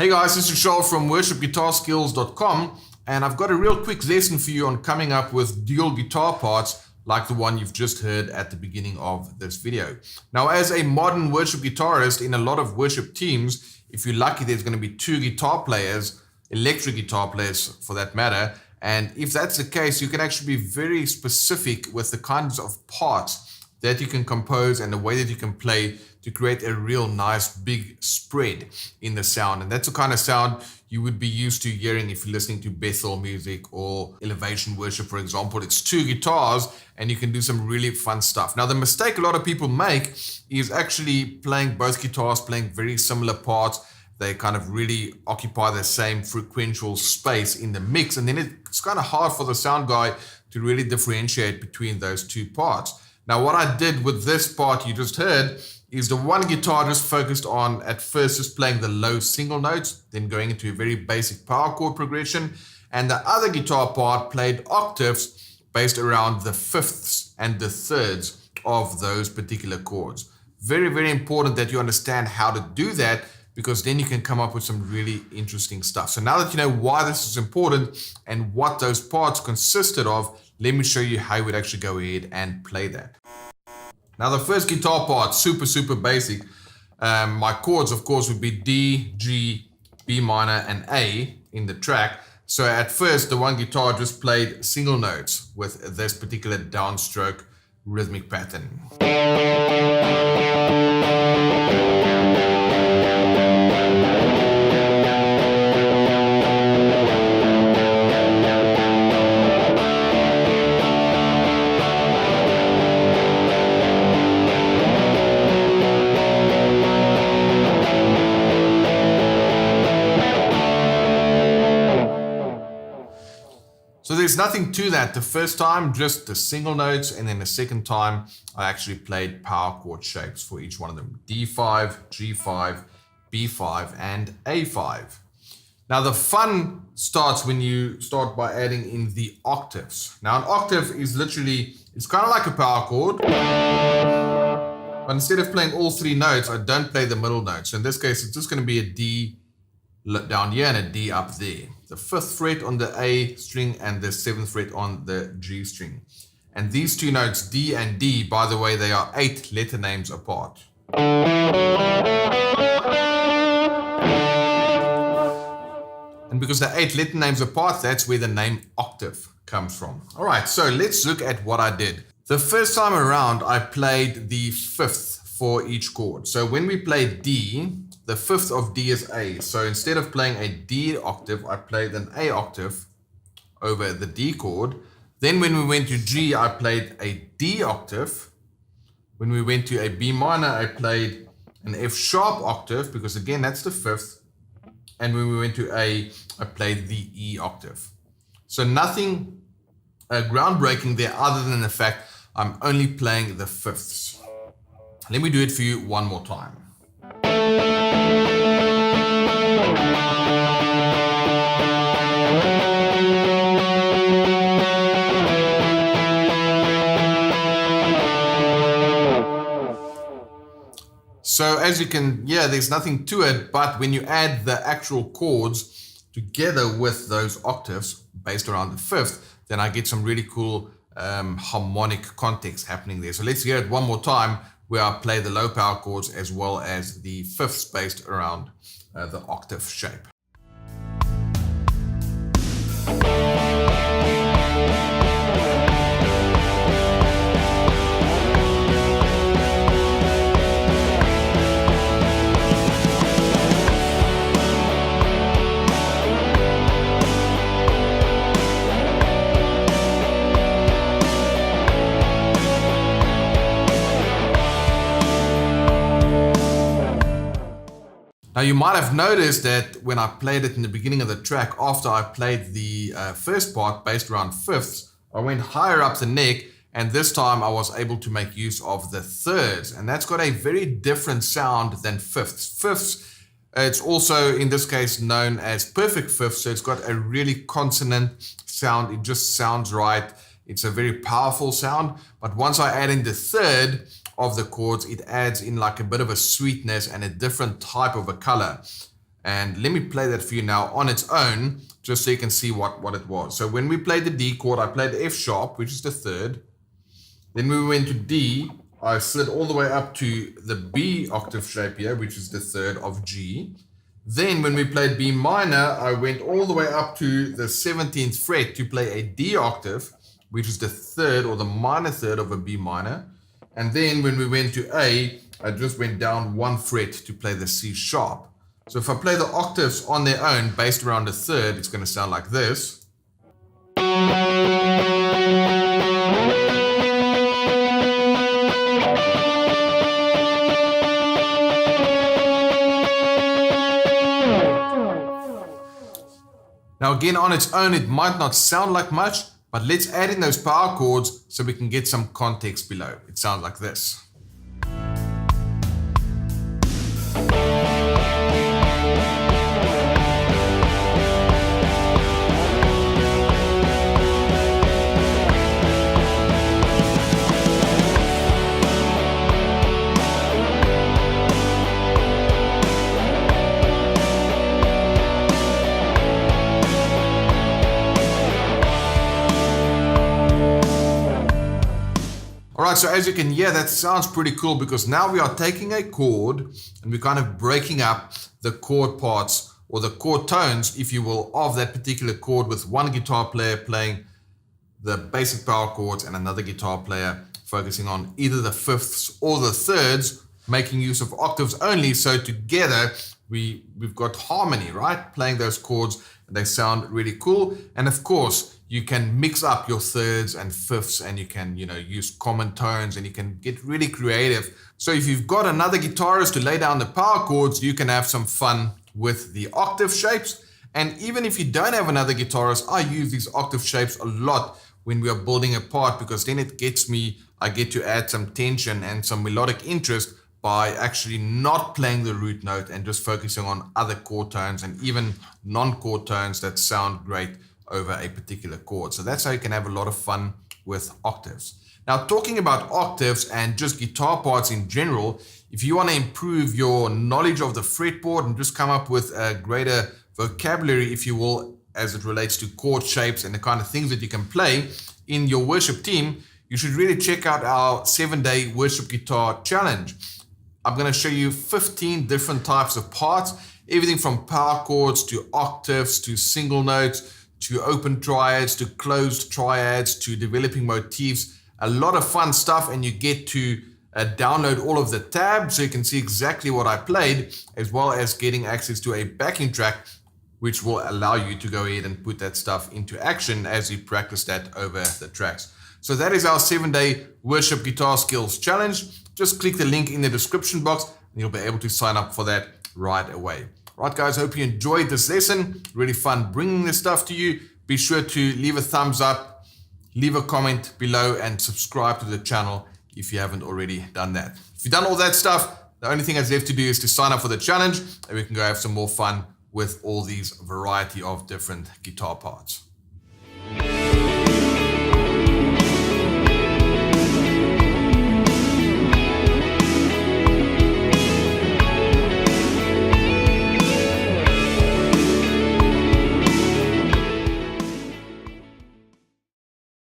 Hey guys, this is Charl from worshipguitarskills.com, and I've got a real quick lesson for you on coming up with dual guitar parts like the one you've just heard at the beginning of this video. Now, as a modern worship guitarist in a lot of worship teams, if you're lucky, there's going to be two guitar players, electric guitar players for that matter. And if that's the case, you can actually be very specific with the kinds of parts that you can compose and the way that you can play to create a real nice big spread in the sound. And that's the kind of sound you would be used to hearing if you're listening to Bethel music or elevation worship, for example. It's two guitars and you can do some really fun stuff. Now, the mistake a lot of people make is actually playing both guitars, playing very similar parts. They kind of really occupy the same frequential space in the mix. And then it's kind of hard for the sound guy to really differentiate between those two parts. Now, what I did with this part you just heard is the one guitar just focused on at first just playing the low single notes, then going into a very basic power chord progression. And the other guitar part played octaves based around the fifths and the thirds of those particular chords. Very, very important that you understand how to do that, because then you can come up with some really interesting stuff. So now that you know why this is important and what those parts consisted of, let me show you how you would actually go ahead and play that. Now, the first guitar part, super basic. My chords, of course, would be D, G, B minor, and A in the track. So at first, the one guitar just played single notes with this particular downstroke rhythmic pattern. So there's nothing to that. The first time, just the single notes, and then the second time, I actually played power chord shapes for each one of them. D5, G5, B5, and A5. Now the fun starts when you start by adding in the octaves. Now an octave is literally, it's kind of like a power chord, but instead of playing all three notes, I don't play the middle notes. So in this case, it's just going to be a D down here and a D up there. The 5th fret on the A string and the 7th fret on the G string. And these two notes, D and D, by the way, they are 8 letter names apart. And because they're 8 letter names apart, that's where the name octave comes from. All right, so let's look at what I did. The first time around, I played the 5th for each chord. So when we played D, the 5th of D is A. So instead of playing a D octave, I played an A octave over the D chord. Then when we went to G, I played a D octave. When we went to a B minor, I played an F sharp octave, because again, that's the 5th. And when we went to A, I played the E octave. So nothing groundbreaking there other than the fact I'm only playing the 5ths. Let me do it for you one more time. So as you can, there's nothing to it, but when you add the actual chords together with those octaves based around the 5th, then I get some really cool harmonic context happening there. So let's hear it one more time, where I play the low power chords as well as the 5ths based around the octave shape. Now you might have noticed that when I played it in the beginning of the track, after I played the first part based around 5ths, I went higher up the neck, and this time I was able to make use of the 3rds, and that's got a very different sound than 5ths. 5ths, it's also in this case known as perfect 5th, so it's got a really consonant sound. It just sounds right. It's a very powerful sound, but once I add in the 3rd, of the chords, it adds in like a bit of a sweetness and a different type of a color. And let me play that for you now on its own, just so you can see what it was. So when we played the D chord, I played F sharp, which is the third. Then we went to D. I slid all the way up to the B octave shape here, which is the third of G. Then when we played B minor, I went all the way up to the 17th fret to play a D octave, which is the third or the minor third of a B minor. And then when we went to A, I just went down 1 fret to play the C sharp. So if I play the octaves on their own, based around the third, it's going to sound like this. Now again, on its own, it might not sound like much, but let's add in those power chords so we can get some context below. It sounds like this. Alright, so as you can hear, that sounds pretty cool because now we are taking a chord and we're kind of breaking up the chord parts or the chord tones, if you will, of that particular chord with one guitar player playing the basic power chords and another guitar player focusing on either the fifths or the thirds, making use of octaves only. So together we've got harmony, right? Playing those chords, and they sound really cool. And of course, you can mix up your thirds and fifths, and you can, use common tones, and you can get really creative. So if you've got another guitarist to lay down the power chords, you can have some fun with the octave shapes. And even if you don't have another guitarist, I use these octave shapes a lot when we are building a part, because then I get to add some tension and some melodic interest by actually not playing the root note and just focusing on other chord tones and even non-chord tones that sound great over a particular chord. So that's how you can have a lot of fun with octaves. Now, talking about octaves and just guitar parts in general, if you want to improve your knowledge of the fretboard and just come up with a greater vocabulary, if you will, as it relates to chord shapes and the kind of things that you can play in your worship team, you should really check out our 7-day worship guitar challenge. I'm going to show you 15 different types of parts, everything from power chords to octaves to single notes, to open triads, to closed triads, to developing motifs. A lot of fun stuff, and you get to download all of the tabs so you can see exactly what I played, as well as getting access to a backing track, which will allow you to go ahead and put that stuff into action as you practice that over the tracks. So that is our 7-day worship guitar skills challenge. Just click the link in the description box and you'll be able to sign up for that right away. Right, guys, hope you enjoyed this lesson. Really fun bringing this stuff to you. Be sure to leave a thumbs up, leave a comment below, and subscribe to the channel if you haven't already done that. If you've done all that stuff, the only thing that's left to do is to sign up for the challenge, and we can go have some more fun with all these variety of different guitar parts.